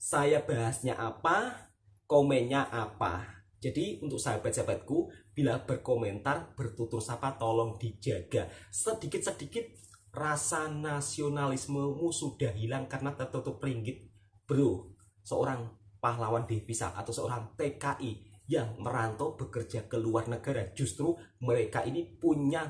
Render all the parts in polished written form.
Saya bahasnya apa, komennya apa. Jadi untuk sahabat-sahabatku, bila berkomentar, bertutur sapa tolong dijaga. Sedikit-sedikit rasa nasionalismemu sudah hilang karena tertutup ringgit. Bro, seorang pahlawan devisa atau seorang TKI yang merantau bekerja ke luar negara, justru mereka ini punya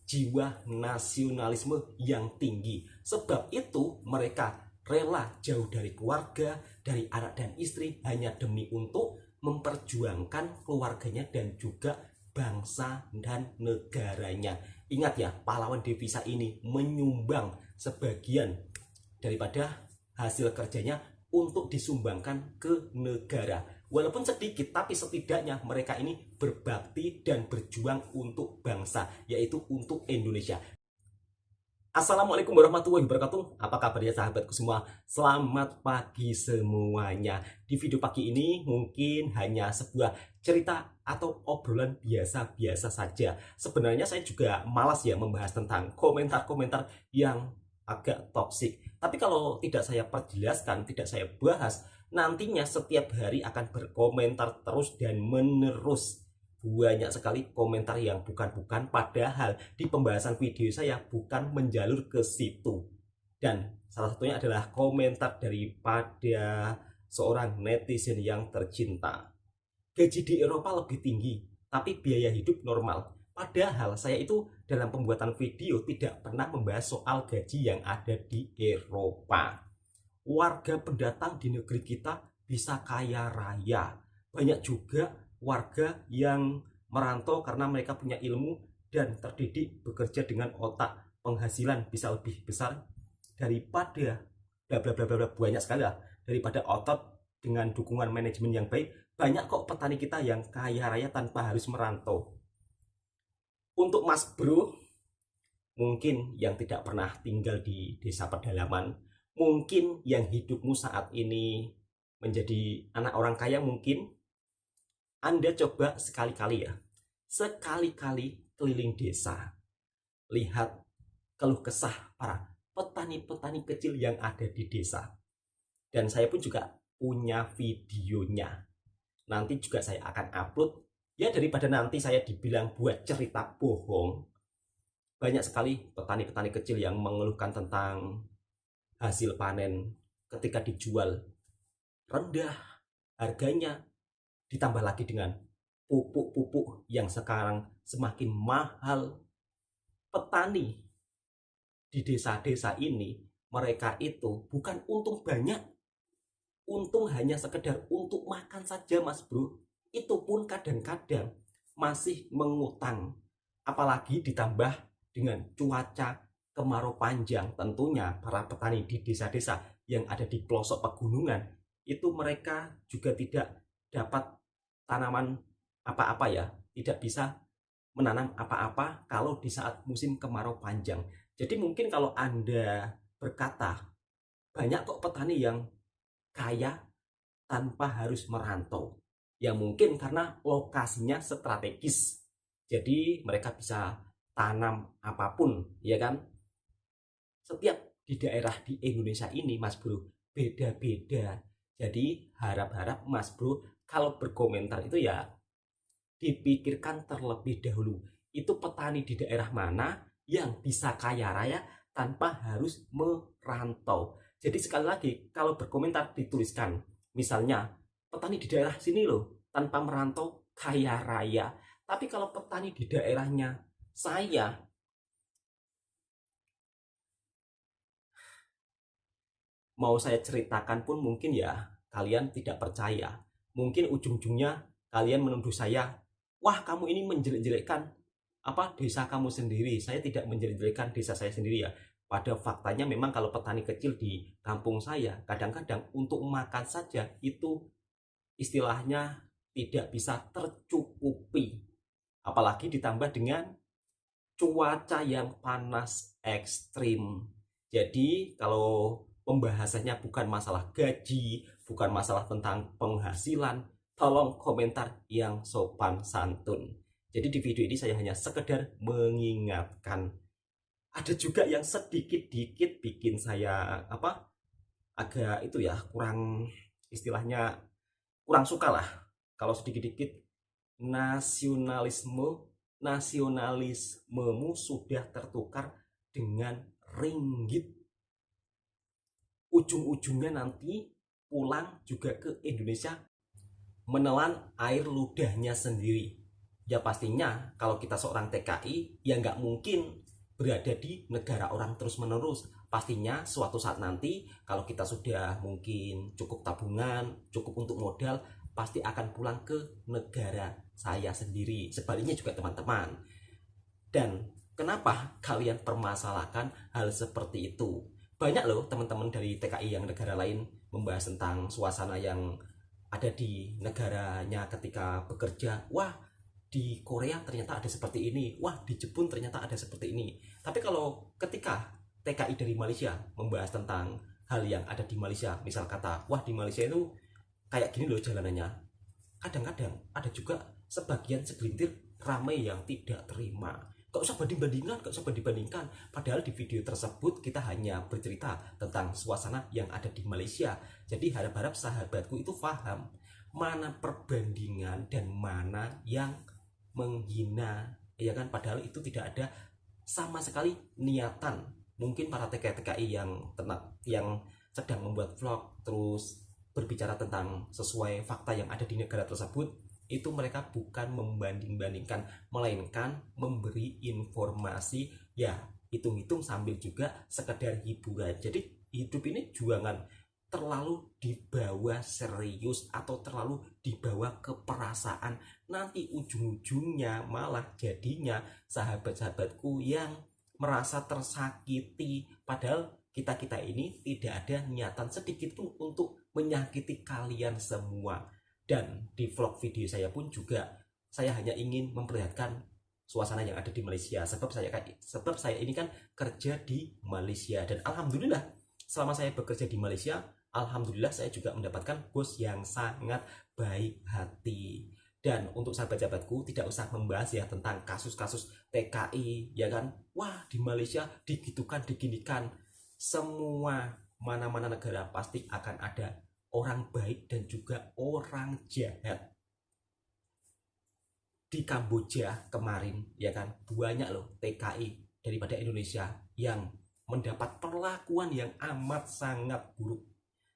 jiwa nasionalisme yang tinggi. Sebab itu mereka rela jauh dari keluarga, dari anak dan istri hanya demi untuk memperjuangkan keluarganya dan juga bangsa dan negaranya. Ingat ya, pahlawan devisa ini menyumbang sebagian daripada hasil kerjanya untuk disumbangkan ke negara. Walaupun sedikit, tapi setidaknya mereka ini berbakti dan berjuang untuk bangsa, yaitu untuk Indonesia. Assalamualaikum warahmatullahi wabarakatuh. Apa kabarnya sahabatku semua? Selamat pagi semuanya. Di video pagi ini mungkin hanya sebuah cerita atau obrolan biasa-biasa saja. Sebenarnya saya juga malas ya membahas tentang komentar-komentar yang agak toksik. Tapi kalau tidak saya perjelaskan, tidak saya bahas, nantinya setiap hari akan berkomentar terus dan menerus. Banyak sekali komentar yang bukan-bukan, padahal di pembahasan video saya bukan menjalur ke situ. Dan salah satunya adalah komentar daripada seorang netizen yang tercinta. Gaji di Eropa lebih tinggi, tapi biaya hidup normal. Padahal saya itu dalam pembuatan video tidak pernah membahas soal gaji yang ada di Eropa. Warga pendatang di negeri kita bisa kaya raya. Banyak juga warga yang merantau karena mereka punya ilmu dan terdidik bekerja dengan otak, penghasilan bisa lebih besar daripada bla bla bla bla, banyak sekali lah, daripada otot dengan dukungan manajemen yang baik. Banyak kok petani kita yang kaya raya tanpa harus merantau. Untuk Mas Bro, mungkin yang tidak pernah tinggal di desa pedalaman, mungkin yang hidupmu saat ini menjadi anak orang kaya, mungkin Anda coba sekali-kali ya, sekali-kali keliling desa, lihat keluh kesah para petani-petani kecil yang ada di desa. Dan saya pun juga punya videonya. Nanti juga saya akan upload. Ya daripada nanti saya dibilang buat cerita bohong, banyak sekali petani-petani kecil yang mengeluhkan tentang hasil panen ketika dijual rendah harganya, ditambah lagi dengan pupuk-pupuk yang sekarang semakin mahal. Petani di desa-desa ini, mereka itu bukan untung banyak, untung hanya sekedar untuk makan saja Mas Bro. Itu pun kadang-kadang masih mengutang. Apalagi ditambah dengan cuaca kemarau panjang. Tentunya para petani di desa-desa yang ada di pelosok pegunungan, itu mereka juga tidak dapat tanaman apa-apa ya, tidak bisa menanam apa-apa kalau di saat musim kemarau panjang. Jadi mungkin kalau Anda berkata banyak kok petani yang kaya tanpa harus merantau, ya mungkin karena lokasinya strategis, jadi mereka bisa tanam apapun, ya kan. Setiap di daerah di Indonesia ini Mas Bro beda-beda. Jadi harap-harap Mas Bro kalau berkomentar itu ya dipikirkan terlebih dahulu, itu petani di daerah mana yang bisa kaya raya tanpa harus merantau. Jadi sekali lagi, kalau berkomentar dituliskan, misalnya petani di daerah sini loh tanpa merantau kaya raya. Tapi kalau petani di daerahnya saya, mau saya ceritakan pun mungkin ya kalian tidak percaya. Mungkin ujung-ujungnya kalian menuduh saya, wah kamu ini menjelek-jelekkan apa desa kamu sendiri. Saya tidak menjelek-jelekkan desa saya sendiri ya. Pada faktanya memang kalau petani kecil di kampung saya, kadang-kadang untuk makan saja itu istilahnya tidak bisa tercukupi. Apalagi ditambah dengan cuaca yang panas ekstrim. Jadi kalau pembahasannya bukan masalah gaji, bukan masalah tentang penghasilan, tolong komentar yang sopan santun. Jadi di video ini saya hanya sekedar mengingatkan. Ada juga yang sedikit-dikit bikin saya agak itu ya kurang istilahnya kurang suka lah kalau sedikit-dikit nasionalismemu sudah tertukar dengan ringgit. Ujung-ujungnya nanti pulang juga ke Indonesia menelan air ludahnya sendiri. Ya pastinya kalau kita seorang TKI ya nggak mungkin berada di negara orang terus-menerus. Pastinya suatu saat nanti kalau kita sudah mungkin cukup tabungan, cukup untuk modal, pasti akan pulang ke negara saya sendiri. Sebaliknya juga teman-teman. Dan kenapa kalian permasalahkan hal seperti itu? Banyak loh teman-teman dari TKI yang negara lain membahas tentang suasana yang ada di negaranya ketika bekerja. Wah, di Korea ternyata ada seperti ini. Wah, di Jepun ternyata ada seperti ini. Tapi kalau ketika TKI dari Malaysia membahas tentang hal yang ada di Malaysia, misal kata, wah di Malaysia itu kayak gini loh jalanannya. Kadang-kadang ada juga segelintir ramai yang tidak terima. Gak usah banding-bandingkan, gak usah banding-bandingkan. Padahal di video tersebut kita hanya bercerita tentang suasana yang ada di Malaysia. Jadi harap-harap sahabatku itu paham mana perbandingan dan mana yang menghina, ya kan? Padahal itu tidak ada sama sekali niatan. Mungkin para TKI yang sedang membuat vlog terus berbicara tentang sesuai fakta yang ada di negara tersebut, itu mereka bukan membanding-bandingkan, melainkan memberi informasi, ya hitung-hitung sambil juga sekedar hiburan. Jadi hidup ini jangan terlalu dibawa serius atau terlalu dibawa ke perasaan. Nanti ujung-ujungnya malah jadinya sahabat-sahabatku yang merasa tersakiti, padahal kita ini tidak ada niatan sedikit pun untuk menyakiti kalian semua. Dan di vlog video saya pun juga saya hanya ingin memperlihatkan suasana yang ada di Malaysia, sebab saya ini kan kerja di Malaysia, dan alhamdulillah selama saya bekerja di Malaysia, alhamdulillah saya juga mendapatkan bos yang sangat baik hati. Dan untuk sahabat-sahabatku tidak usah membahas ya tentang kasus-kasus TKI, ya kan? Wah, di Malaysia digitukan, diginikan. Semua mana-mana negara pasti akan ada orang baik dan juga orang jahat. Di Kamboja kemarin, ya kan, banyak loh TKI daripada Indonesia yang mendapat perlakuan yang amat sangat buruk.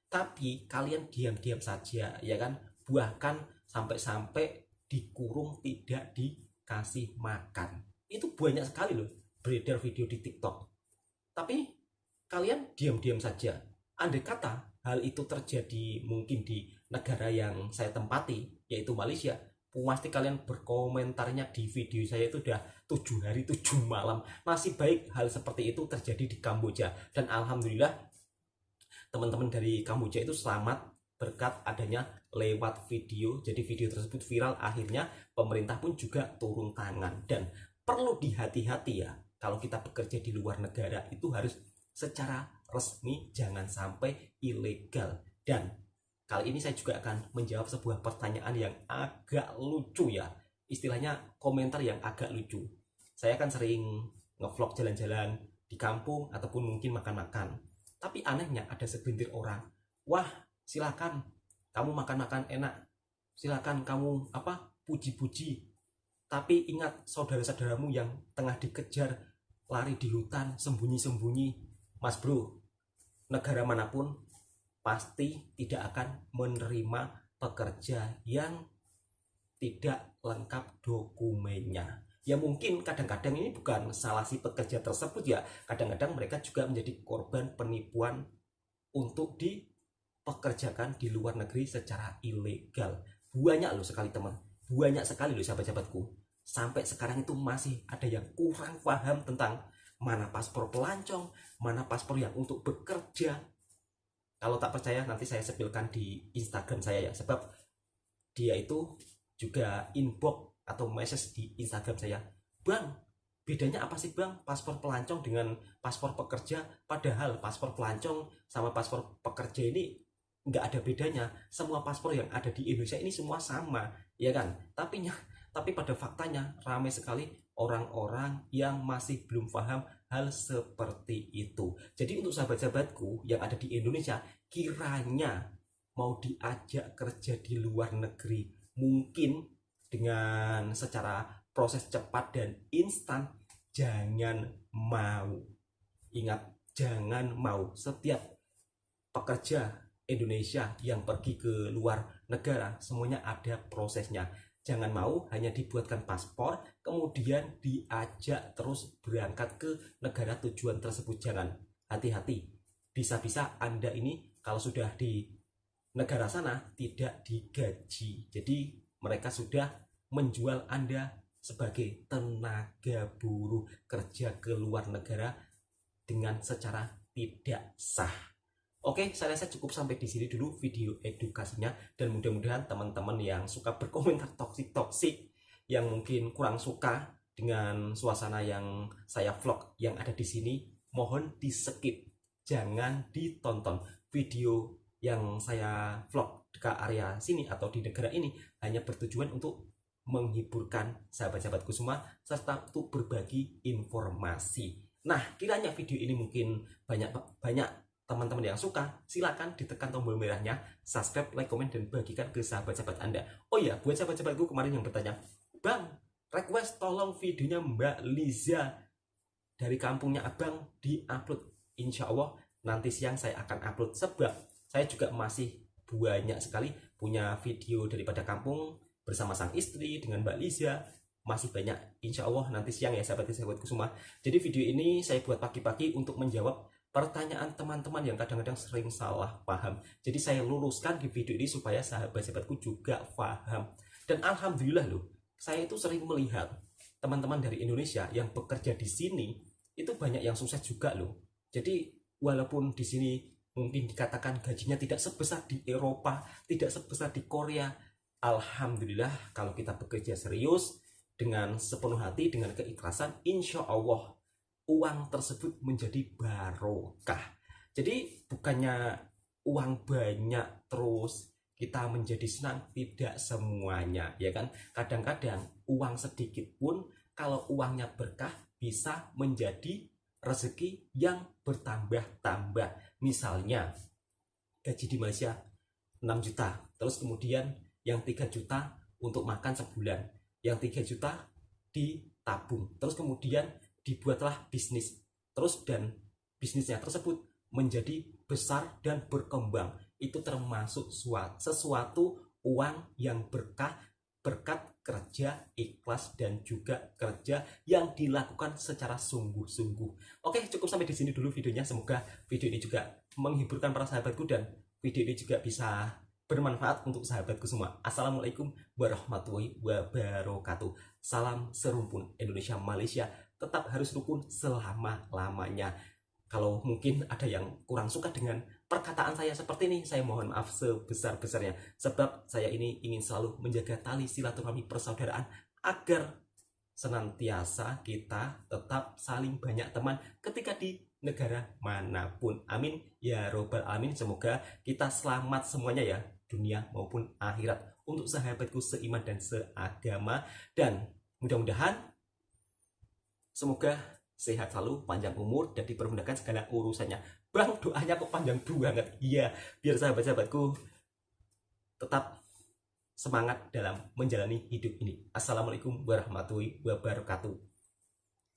Tapi kalian diam-diam saja, ya kan? Bahkan sampai dikurung, tidak dikasih makan. Itu banyak sekali loh beredar video di TikTok. Tapi kalian diam-diam saja. Andai kata hal itu terjadi mungkin di negara yang saya tempati, yaitu Malaysia, pasti kalian berkomentarnya di video saya itu udah 7 hari 7 malam. Masih baik hal seperti itu terjadi di Kamboja. Dan alhamdulillah teman-teman dari Kamboja itu selamat berkat adanya lewat video. Jadi video tersebut viral, akhirnya pemerintah pun juga turun tangan. Dan perlu dihati-hati ya, kalau kita bekerja di luar negara itu harus secara resmi, jangan sampai ilegal. Dan kali ini saya juga akan menjawab sebuah pertanyaan yang agak lucu ya, istilahnya komentar yang agak lucu. Saya kan sering ngevlog jalan-jalan di kampung ataupun mungkin makan-makan, tapi anehnya ada segelintir orang, wah silakan kamu makan-makan enak, silakan kamu puji-puji, tapi ingat saudara-saudaramu yang tengah dikejar lari di hutan sembunyi-sembunyi. Mas bro, negara manapun pasti tidak akan menerima pekerja yang tidak lengkap dokumennya. Ya mungkin kadang-kadang ini bukan salah si pekerja tersebut ya, kadang-kadang mereka juga menjadi korban penipuan untuk dipekerjakan di luar negeri secara ilegal. Banyak loh sekali teman, banyak sekali loh sahabat-sahabatku. Sampai sekarang itu masih ada yang kurang paham tentang mana paspor pelancong, mana paspor yang untuk bekerja. Kalau tak percaya nanti saya sepilkan di Instagram saya ya, sebab dia itu juga inbox atau message di Instagram saya, bang bedanya apa sih bang paspor pelancong dengan paspor pekerja? Padahal paspor pelancong sama paspor pekerja ini nggak ada bedanya, semua paspor yang ada di Indonesia ini semua sama, ya kan? Tapi pada faktanya ramai sekali orang-orang yang masih belum paham hal seperti itu. Jadi untuk sahabat-sahabatku yang ada di Indonesia, kiranya mau diajak kerja di luar negeri, mungkin dengan secara proses cepat dan instan, jangan mau. Ingat, jangan mau. Setiap pekerja Indonesia yang pergi ke luar negara, semuanya ada prosesnya. Jangan mau hanya dibuatkan paspor, kemudian diajak terus berangkat ke negara tujuan tersebut. Jangan, hati-hati. Bisa-bisa Anda ini kalau sudah di negara sana tidak digaji. Jadi mereka sudah menjual Anda sebagai tenaga buruh kerja ke luar negara dengan secara tidak sah. Oke, saya rasa cukup sampai di sini dulu video edukasinya, dan mudah-mudahan teman-teman yang suka berkomentar toksik-toksik, yang mungkin kurang suka dengan suasana yang saya vlog yang ada di sini, mohon di skip, jangan ditonton. Video yang saya vlog ke area sini atau di negara ini hanya bertujuan untuk menghiburkan sahabat-sahabatku semua, serta untuk berbagi informasi. Nah, kiranya video ini mungkin banyak teman-teman yang suka, silakan ditekan tombol merahnya, subscribe, like, komen, dan bagikan ke sahabat-sahabat Anda. Oh ya, buat sahabat-sahabatku kemarin yang bertanya, Bang, request tolong videonya Mbak Liza dari kampungnya Abang di-upload. Insya Allah nanti siang saya akan upload, sebab saya juga masih banyak sekali punya video daripada kampung bersama sang istri dengan Mbak Liza. Masih banyak, insya Allah nanti siang ya sahabat-sahabatku semua. Jadi video ini saya buat pagi-pagi untuk menjawab pertanyaan teman-teman yang kadang-kadang sering salah paham. Jadi saya luruskan di video ini supaya sahabat-sahabatku juga paham. Dan alhamdulillah loh, saya itu sering melihat teman-teman dari Indonesia yang bekerja di sini itu banyak yang sukses juga loh. Jadi walaupun di sini mungkin dikatakan gajinya tidak sebesar di Eropa, tidak sebesar di Korea, alhamdulillah kalau kita bekerja serius dengan sepenuh hati, dengan keikhlasan, insya Allah uang tersebut menjadi barokah. Jadi bukannya uang banyak terus kita menjadi senang, tidak semuanya, ya kan? Kadang-kadang uang sedikit pun kalau uangnya berkah bisa menjadi rezeki yang bertambah-tambah. Misalnya gaji di Malaysia 6 juta, terus kemudian yang 3 juta untuk makan sebulan, yang 3 juta ditabung, terus kemudian dibuatlah bisnis terus, dan bisnisnya tersebut menjadi besar dan berkembang. Itu termasuk sesuatu uang yang berkah berkat kerja ikhlas dan juga kerja yang dilakukan secara sungguh-sungguh. Oke, cukup sampai di sini dulu videonya. Semoga video ini juga menghiburkan para sahabatku dan video ini juga bisa bermanfaat untuk sahabatku semua. Assalamualaikum warahmatullahi wabarakatuh. Salam serumpun Indonesia Malaysia. Tetap harus rukun selama-lamanya. Kalau mungkin ada yang kurang suka dengan perkataan saya seperti ini, saya mohon maaf sebesar-besarnya. Sebab saya ini ingin selalu menjaga tali silaturahmi persaudaraan agar senantiasa kita tetap saling banyak teman ketika di negara manapun. Amin ya robbal alamin. Semoga kita selamat semuanya ya, dunia maupun akhirat, untuk sahabatku seiman dan seagama. Dan mudah-mudahan semoga sehat selalu, panjang umur, dan dipermudahkan segala urusannya. Bang, doanya kok panjang banget. Iya, biar sahabat-sahabatku tetap semangat dalam menjalani hidup ini. Assalamualaikum warahmatullahi wabarakatuh.